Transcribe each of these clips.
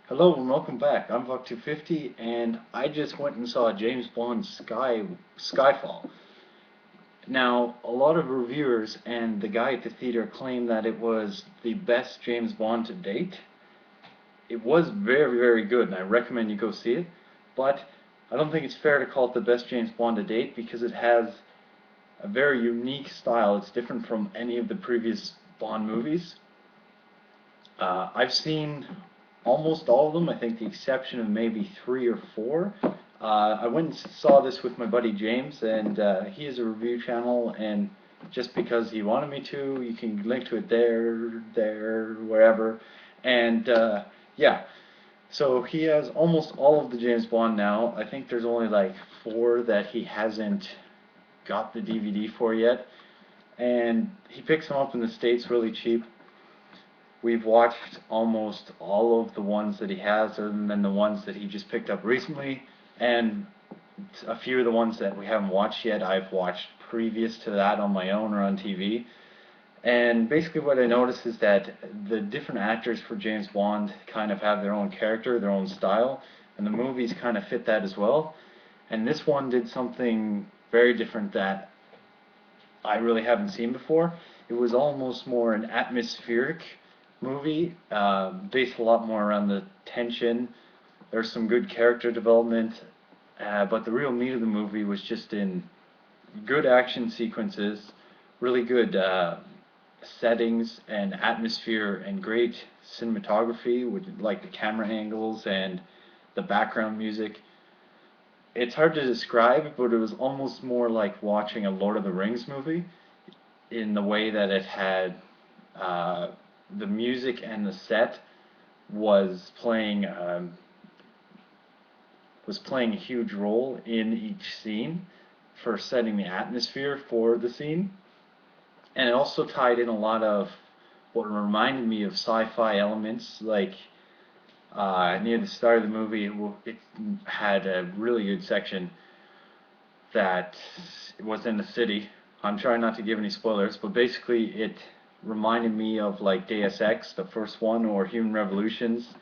Hello and welcome back. I'm Vok250 and I just went and saw James Bond Skyfall. Now, a lot of reviewers and the guy at the theater claimed that it was the best James Bond to date. It was very, very good and I recommend you go see it, but I don't think it's fair to call it the best James Bond to date because it has a very unique style. It's different from any of the previous Bond movies. I've seen almost all of them. I think the exception of maybe three or four. I went and saw this with my buddy James, and he has a review channel. And just because he wanted me to, you can link to it there, wherever. And yeah, so he has almost all of the James Bond now. I think there's only like four that he hasn't got the DVD for yet, and he picks them up in the States really cheap. We've watched almost all of the ones that he has, other than the ones that he just picked up recently, and a few of the ones that we haven't watched yet, I've watched previous to that on my own or on TV. And basically, what I noticed is that the different actors for James Bond kind of have their own character, their own style, and the movies kind of fit that as well. And this one did something very different that I really haven't seen before. It was almost more an atmospheric movie, based a lot more around the tension. There's some good character development, but the real meat of the movie was just in good action sequences, really good settings and atmosphere, and great cinematography with like the camera angles and the background music. It's hard to describe, but it was almost more like watching a Lord of the Rings movie in the way that it had uh, the music and the set was playing a huge role in each scene for setting the atmosphere for the scene, and it also tied in a lot of what reminded me of sci-fi elements, like near the start of the movie, it had a really good section that was in the city. I'm trying not to give any spoilers, but basically it reminded me of like Deus Ex, the first one, or Human Revolutions,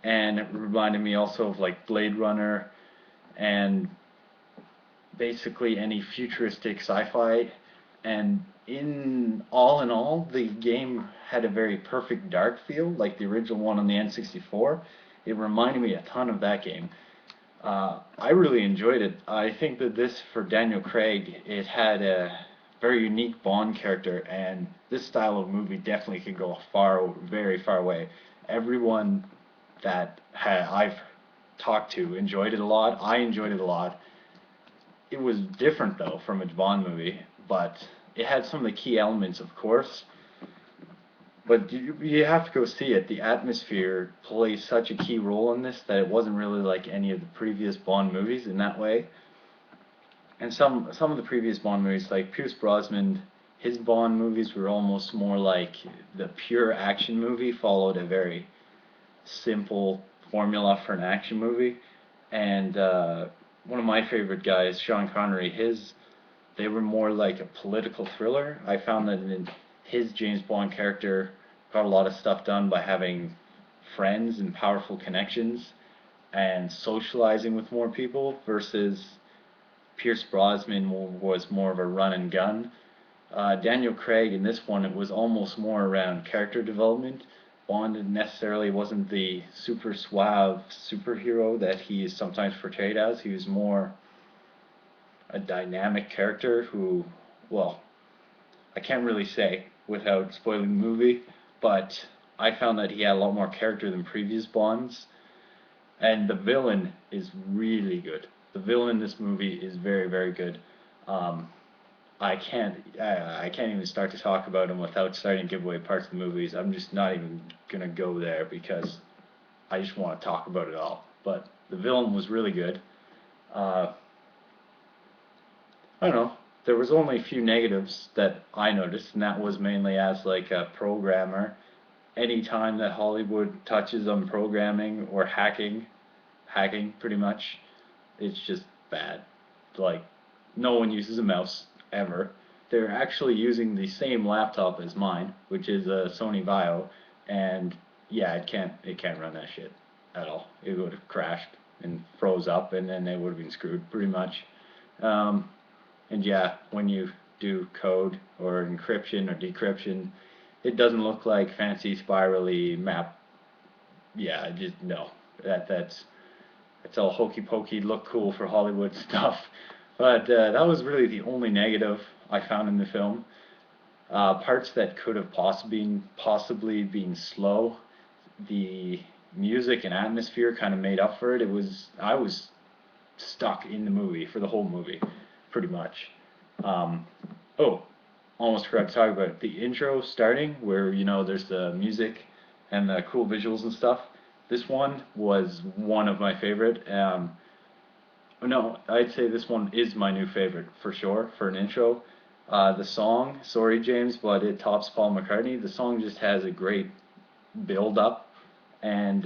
and it reminded me also of like Blade Runner and basically any futuristic sci-fi. And in all, the game had a very perfect dark feel, like the original one on the N64. It reminded me a ton of that game. I really enjoyed it. I think that this, for Daniel Craig, it had a very unique Bond character, and this style of movie definitely could go very far away. Everyone that I've talked to enjoyed it a lot. I enjoyed it a lot. It was different though from a Bond movie, but it had some of the key elements, of course. But you have to go see it. The atmosphere plays such a key role in this that it wasn't really like any of the previous Bond movies in that way. And some of the previous Bond movies, like Pierce Brosnan, his Bond movies were almost more like the pure action movie followed a very simple formula for an action movie. And one of my favorite guys, Sean Connery, his they were more like a political thriller. I found that in his James Bond character got a lot of stuff done by having friends and powerful connections and socializing with more people versus Pierce Brosnan was more of a run and gun. Daniel Craig in this one, it was almost more around character development. Bond necessarily wasn't the super suave superhero that he is sometimes portrayed as. He was more a dynamic character who, well, I can't really say without spoiling the movie, but I found that he had a lot more character than previous Bonds, and the villain is really good. The villain in this movie is very, very good. Um, I can't even start to talk about him without starting to give away parts of the movies. I'm just not even gonna go there because I just want to talk about it all. But the villain was really good. Uh, I don't know. There was only a few negatives that I noticed, and that was mainly as like a programmer. Any time that Hollywood touches on programming or hacking pretty much, it's just bad. Like no one uses a mouse ever. They're actually using the same laptop as mine, which is a Sony Vaio, and yeah, it can't run that shit. at all. It would have crashed and froze up, and then they would have been screwed pretty much. Um, and yeah, when you do code or encryption or decryption, it doesn't look like fancy spirally map. Yeah, just no. That's all hokey pokey, look cool for Hollywood stuff. But that was really the only negative I found in the film. Parts that could have possibly been slow, the music and atmosphere kind of made up for it. I was stuck in the movie for the whole movie, pretty much. Um, oh, almost forgot to talk about it. The intro starting where there's the music and the cool visuals and stuff. This one was one of my favorite. No, I'd say this one is my new favorite for sure for an intro. The song, sorry James, but it tops Paul McCartney. The song just has a great build up, and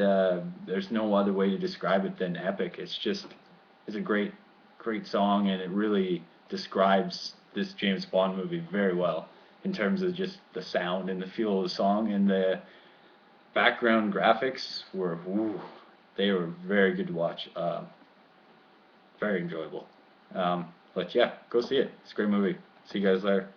there's no other way to describe it than epic. It's a great song, and it really describes this James Bond movie very well in terms of just the sound and the feel of the song, and the background graphics were, ooh, they were very good to watch. Very enjoyable. But yeah, go see it. It's a great movie. See you guys there.